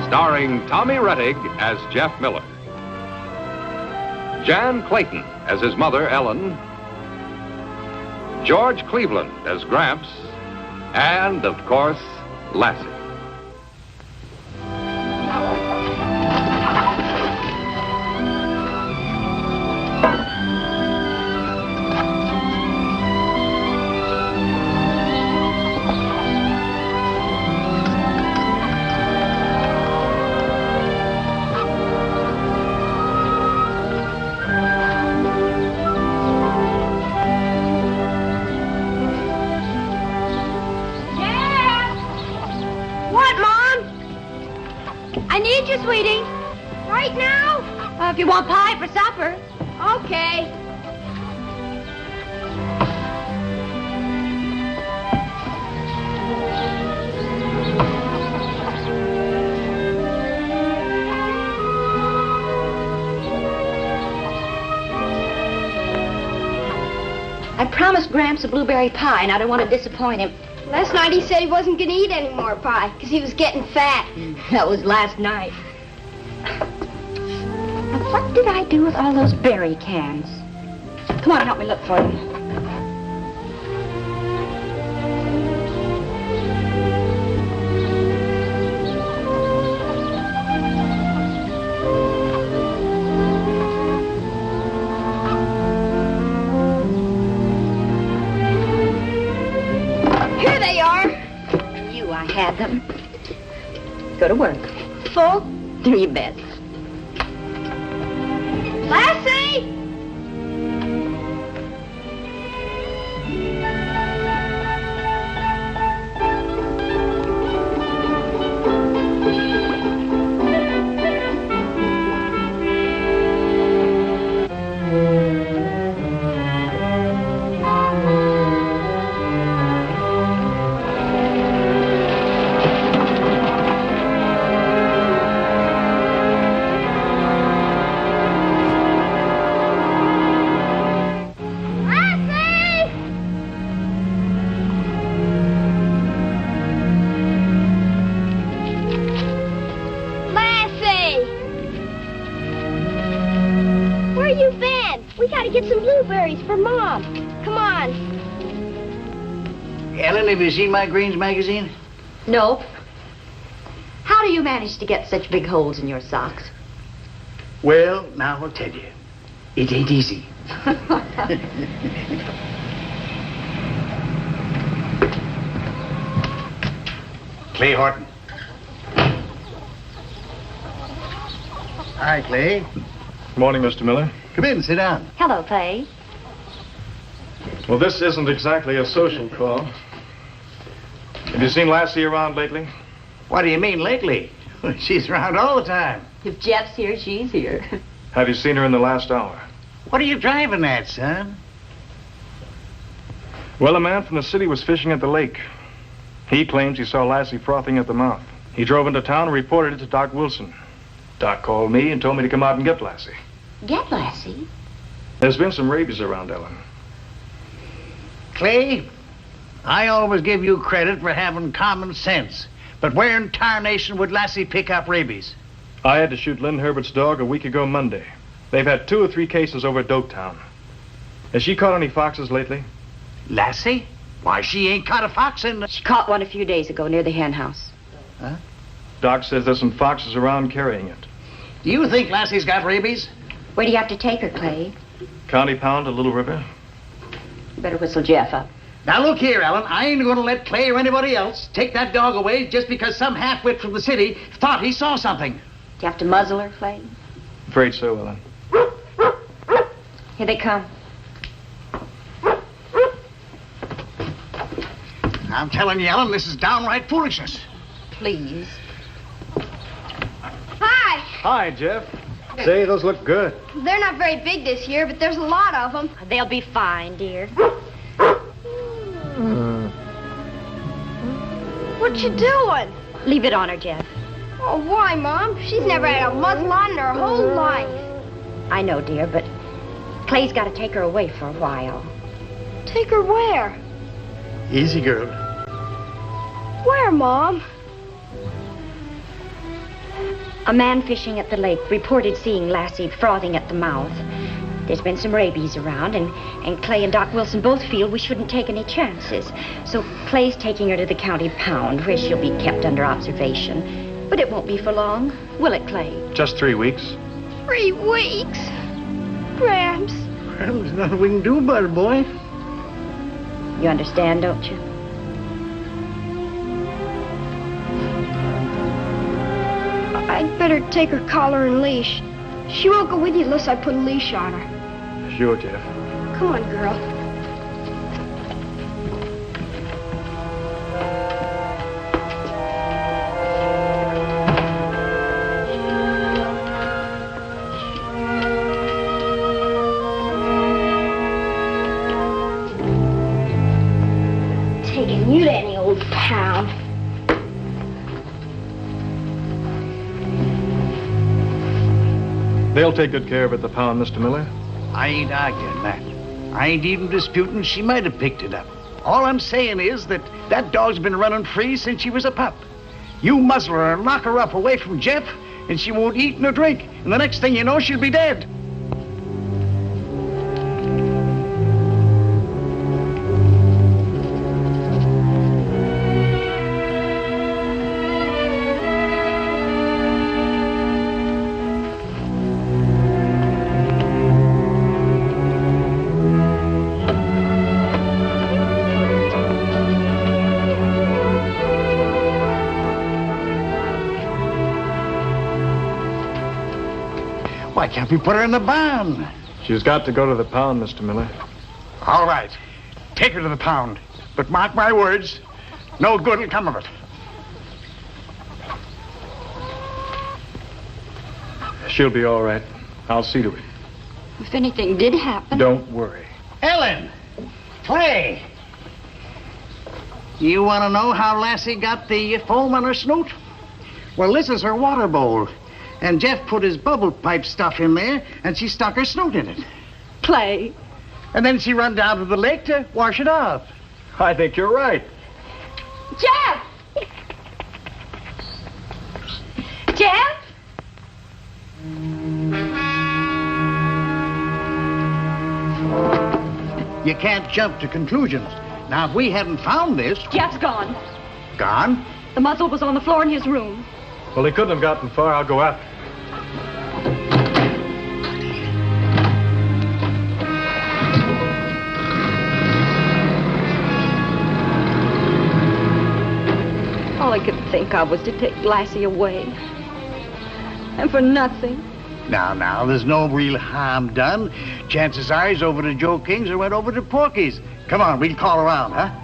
starring Tommy Rettig as Jeff Miller, Jan Clayton as his mother, Ellen, George Cleveland as Gramps, and, of course, Lassie. Sweetie. Right now? If you want pie for supper. Okay. I promised Gramps a blueberry pie, and I don't want to disappoint him. Last night he said he wasn't going to eat any more pie because he was getting fat. That was last night. Now, what did I do with all those berry cans? Come on, help me look for them. Here they are. Knew I had them. Go to work. Full? You bet. Lassie! Get some blueberries for Mom. Come on. Ellen, have you seen my Greens magazine? Nope. How do you manage to get such big holes in your socks? Well, now I'll tell you. It ain't easy. Clay Horton. Hi, Clay. Good morning, Mr. Miller. Come in, sit down. Hello, Clay. Well, this isn't exactly a social call. Have you seen Lassie around lately? What do you mean, lately? She's around all the time. If Jeff's here, she's here. Have you seen her in the last hour? What are you driving at, son? Well, a man from the city was fishing at the lake. He claims he saw Lassie frothing at the mouth. He drove into town and reported it to Doc Wilson. Doc called me and told me to come out and get Lassie. Get Lassie? There's been some rabies around, Ellen. Clay, I always give you credit for having common sense. But where in tarnation would Lassie pick up rabies? I had to shoot Lynn Herbert's dog a week ago Monday. They've had 2 or 3 cases over at Doketown. Has she caught any foxes lately? Lassie? Why, she ain't caught a fox in the... She caught one a few days ago near the hen house. Huh? Doc says there's some foxes around carrying it. Do you think Lassie's got rabies? Where do you have to take her, Clay? County Pound to Little River. You better whistle Jeff up. Now, look here, Ellen. I ain't going to let Clay or anybody else take that dog away just because some half-wit from the city thought he saw something. Do you have to muzzle her, Clay? Afraid so, Ellen. Here they come. I'm telling you, Ellen, this is downright foolishness. Please. Hi. Hi, Jeff. Say, those look good. They're not very big this year, but there's a lot of them. They'll be fine, dear. What you doing? Leave it on her, Jeff. Oh, why, Mom? She's never had a muzzle on in her whole life. I know, dear, but Clay's got to take her away for a while. Take her where? Easy, girl. Where, Mom? A man fishing at the lake reported seeing Lassie frothing at the mouth. There's been some rabies around, and Clay and Doc Wilson both feel we shouldn't take any chances. So Clay's taking her to the county pound, where she'll be kept under observation. But it won't be for long, will it, Clay? Just 3 weeks. 3 weeks? Gramps. Well, there's nothing we can do about it, boy. You understand, don't you? I'd better take her collar and leash. She won't go with you unless I put a leash on her. Sure, Jeff. Come on, girl. Taking you to any old town. They'll take good care of it at the pound, Mr. Miller. I ain't arguing that. I ain't even disputing she might have picked it up. All I'm saying is that dog's been running free since she was a pup. You muzzle her and lock her up away from Jeff, and she won't eat nor drink. And the next thing you know, she'll be dead. Why can't we put her in the barn? She's got to go to the pound, Mr. Miller. All right. Take her to the pound. But mark my words, no good will come of it. She'll be all right. I'll see to it. If anything did happen... Don't worry. Ellen! Clay! You want to know how Lassie got the foam on her snoot? Well, this is her water bowl. And Jeff put his bubble pipe stuff in there, and she stuck her snoot in it. Clay. And then she run down to the lake to wash it off. I think you're right. Jeff! Jeff? You can't jump to conclusions. Now, if we hadn't found this... Jeff's gone. Gone? The muzzle was on the floor in his room. Well, he couldn't have gotten far. I'll go after him. All I could think of was to take Lassie away. And for nothing. Now, there's no real harm done. Chances are he's over to Joe King's or went over to Porky's. Come on, we'll call around, huh?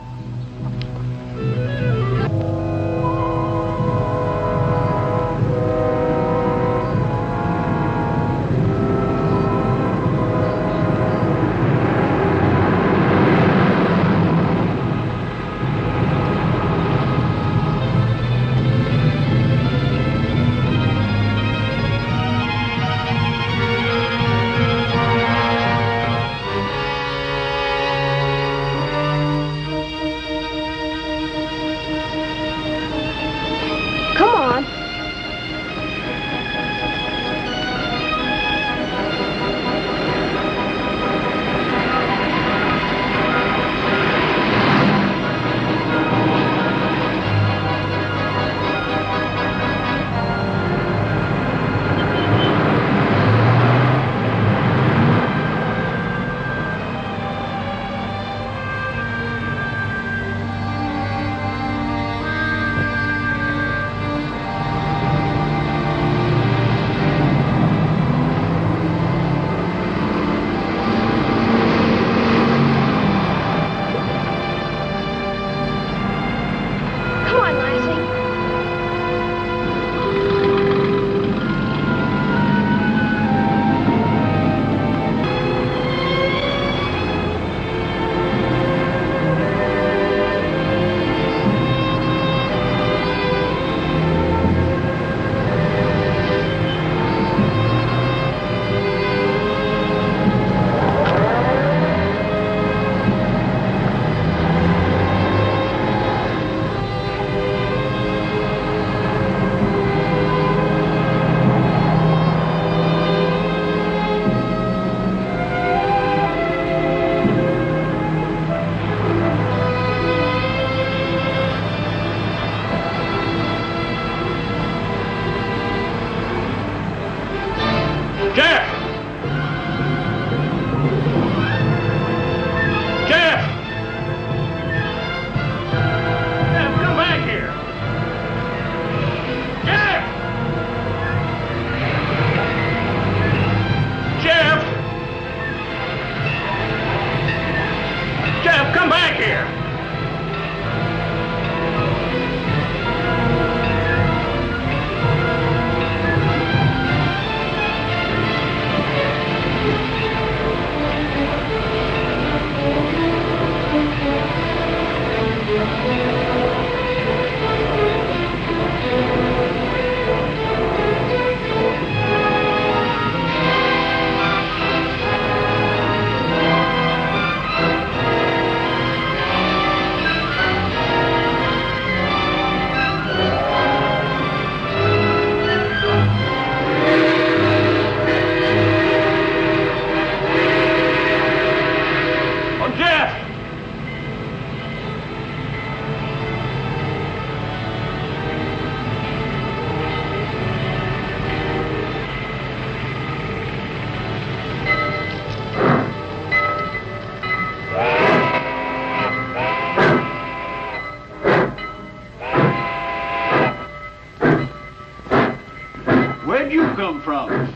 Where'd you come from?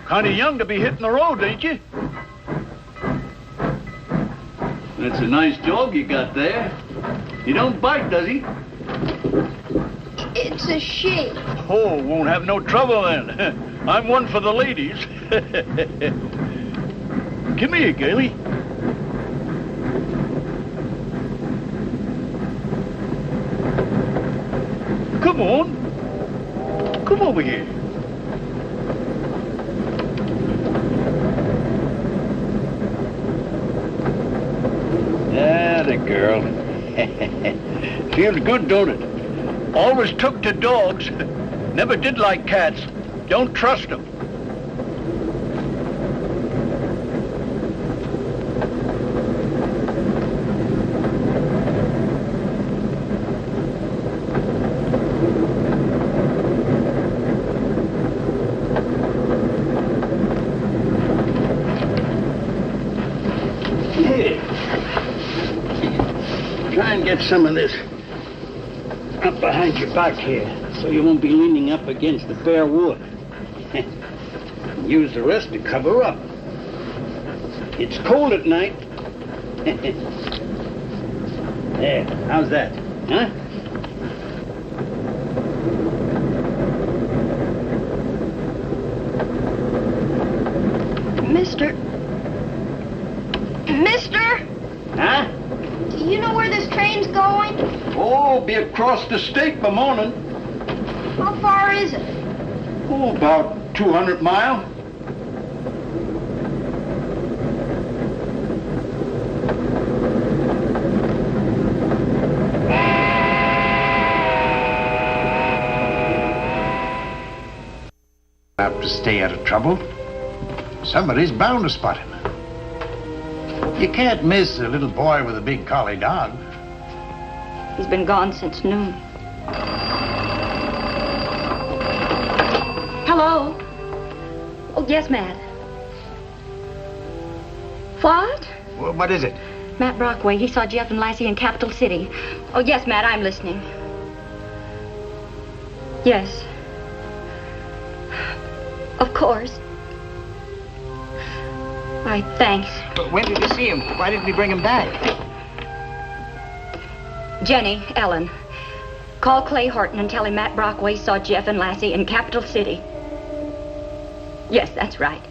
Kind of young to be hitting the road, ain't you? That's a nice dog you got there. He don't bite, does he? It's a she. Oh, won't have no trouble then. I'm one for the ladies. Come here, girlie. Come on. Come over here. Ah, the girl. Feels good, don't it? Always took to dogs. Never did like cats. Don't trust them. Try and get some of this up behind your back here, so you won't be leaning up against the bare wood. Use the rest to cover up. It's cold at night. There, how's that, huh? Mister? Huh? Do you know where this train's going? Oh, be across the state by morning. How far is it? Oh, about 200 miles. Have to stay out of trouble. Somebody's bound to spot him. You can't miss a little boy with a big collie dog. He's been gone since noon. Hello? Oh, yes, Matt. What? Well, what is it? Matt Brockway. He saw Jeff and Lassie in Capital City. Oh, yes, Matt, I'm listening. Yes. Of course. Why, thanks. But when did you see him? Why didn't he bring him back? Jenny, Ellen, call Clay Horton and tell him Matt Brockway saw Jeff and Lassie in Capital City. Yes, that's right.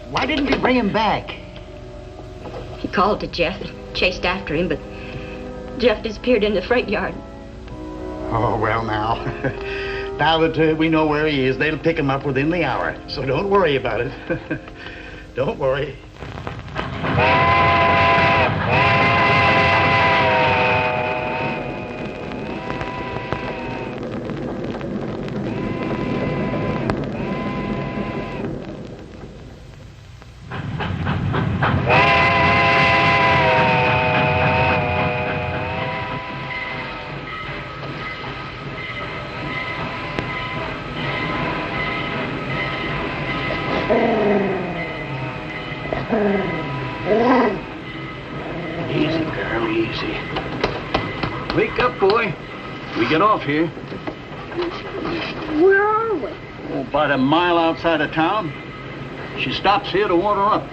Why didn't he bring him back? He called to Jeff and chased after him, but Jeff disappeared in the freight yard. Oh, well, now. Now that we know where he is, they'll pick him up within the hour. So don't worry about it. Don't worry. Easy, girl, easy. Wake up, boy. We get off here. Where are we? Oh, about a mile outside of town. She stops here to water up.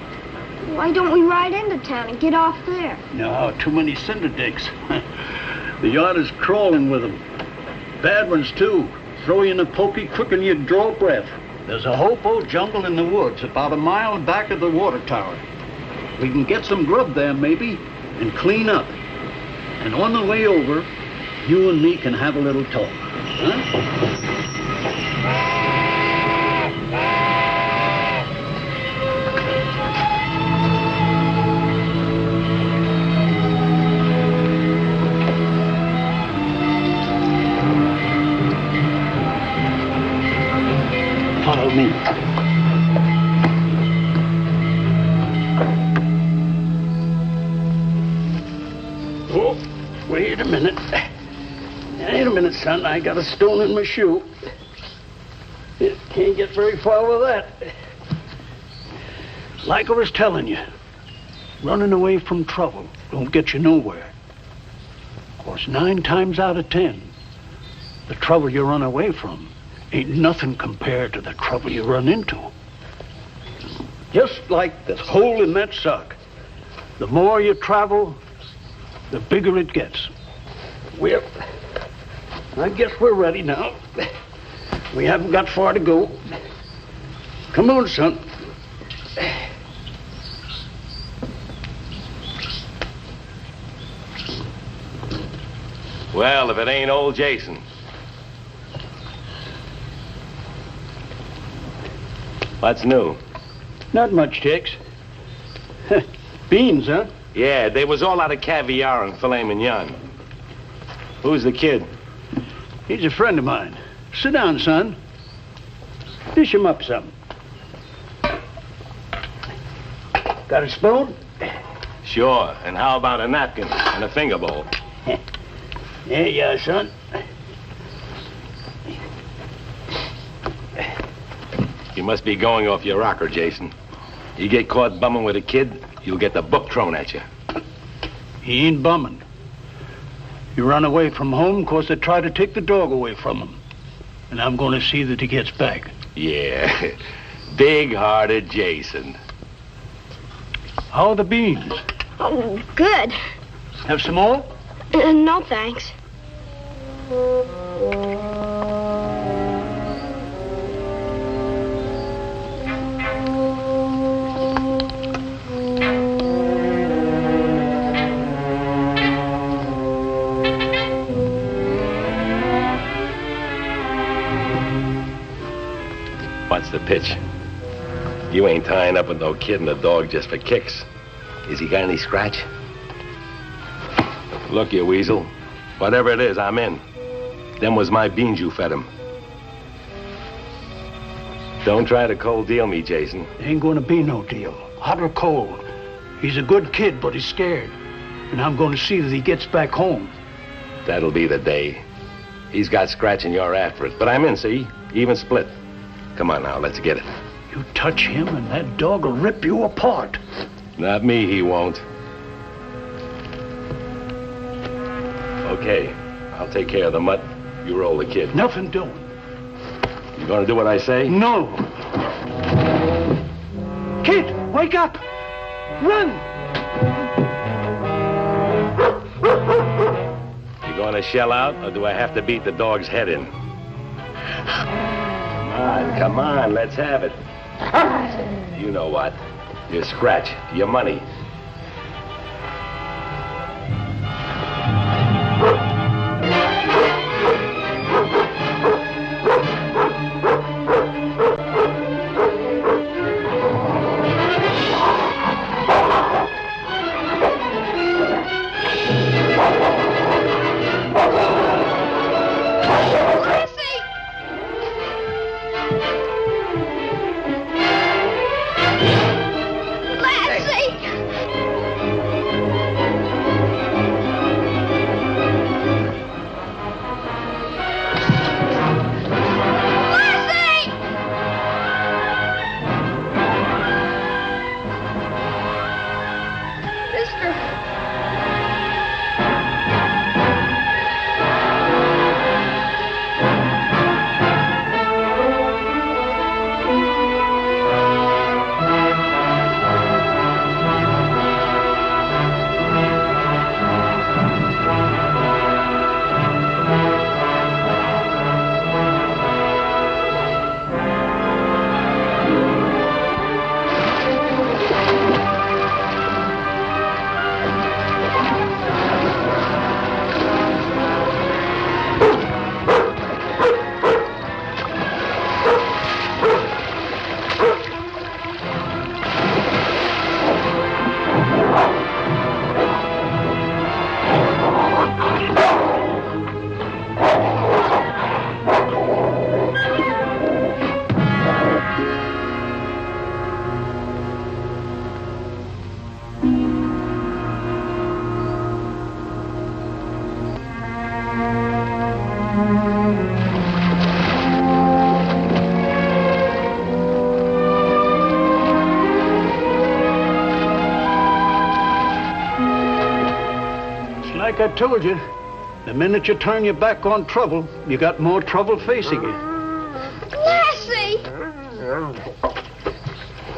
Why don't we ride into town and get off there? No, too many cinder dicks. The yard is crawling with them. Bad ones, too. Throw you in a pokey quick and you draw breath. There's a hopo jungle in the woods about a mile back of the water tower. We can get some grub there, maybe, and clean up. And on the way over, you and me can have a little talk. Huh? Follow me. Oh, wait a minute. Wait a minute, son. I got a stone in my shoe. Can't get very far with that. Like I was telling you, running away from trouble don't get you nowhere. Of course, 9 times out of 10, the trouble you run away from ain't nothing compared to the trouble you run into. Just like the hole in that sock. The more you travel, the bigger it gets. Well, I guess we're ready now. We haven't got far to go. Come on, son. Well, if it ain't old Jason. What's new? Not much, Tex. Beans, huh? Yeah, they was all out of caviar and filet mignon. Who's the kid? He's a friend of mine. Sit down, son. Dish him up some. Got a spoon? Sure, and how about a napkin and a finger bowl? There you are, son. You must be going off your rocker, Jason. You get caught bumming with a kid, you'll get the book thrown at you. He ain't bumming. He run away from home 'cause they tried to take the dog away from him. And I'm going to see that he gets back. Yeah, big-hearted Jason. How are the beans? Oh, good. Have some more? No, thanks. What's the pitch? You ain't tying up with no kid and a dog just for kicks. Is he got any scratch? Look, you weasel. Whatever it is, I'm in. Them was my beans you fed him. Don't try to cold deal me, Jason. Ain't going to be no deal. Hot or cold. He's a good kid, but he's scared. And I'm going to see that he gets back home. That'll be the day. He's got scratch and you're after it. But I'm in, see? Even split. Come on now, let's get it. You touch him and that dog will rip you apart. Not me, he won't. Okay, I'll take care of the mutt. You roll the kid. Nothing doing. You gonna do what I say? No. Kid, wake up! Run! You gonna shell out, or do I have to beat the dog's head in? Come on, let's have it. You know what? Your scratch, your money. Like I told you, the minute you turn your back on trouble, you got more trouble facing you. Lassie.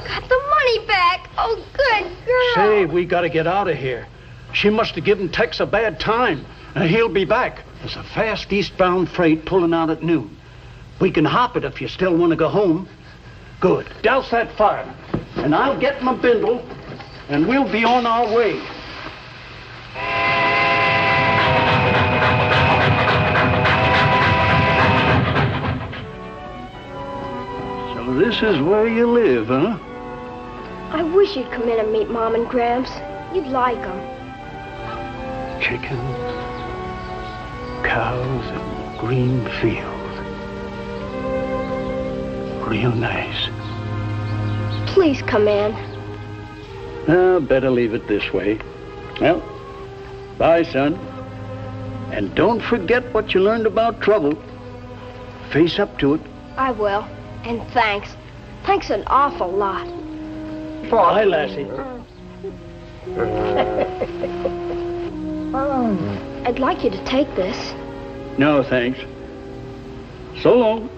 Got the money back. Oh, good girl. Say, we gotta get out of here. She must have given Tex a bad time. He'll be back. There's a fast eastbound freight pulling out at noon. We can hop it if you still want to go home. Good. Douse that fire. And I'll get my bindle, and we'll be on our way. So this is where you live, huh? I wish you'd come in and meet Mom and Gramps. You'd like them. Chickens, cows, and green fields. Real nice. Please come in. Better leave it this way. Well, bye, son. And don't forget what you learned about trouble. Face up to it. I will. And thanks. Thanks an awful lot. Bye, Lassie. I'd like you to take this. No, thanks. So long.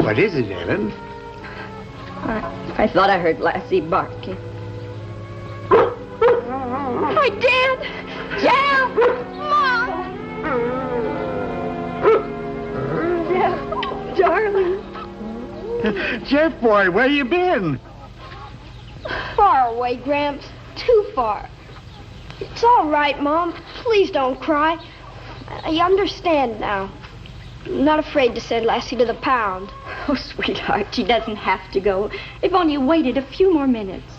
What is it, Ellen? I thought I heard Lassie barking. My Dad! Dad! Mom! Dad, darling. Jeff, boy, where you been? Far away, Gramps. Too far. It's all right, Mom. Please don't cry. I understand now. I'm not afraid to send Lassie to the pound. Oh, sweetheart, she doesn't have to go. If only you waited a few more minutes.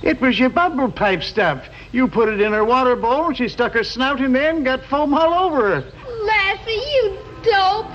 It was your bubble pipe stuff. You put it in her water bowl, she stuck her snout in there and got foam all over her. Lassie, you dope!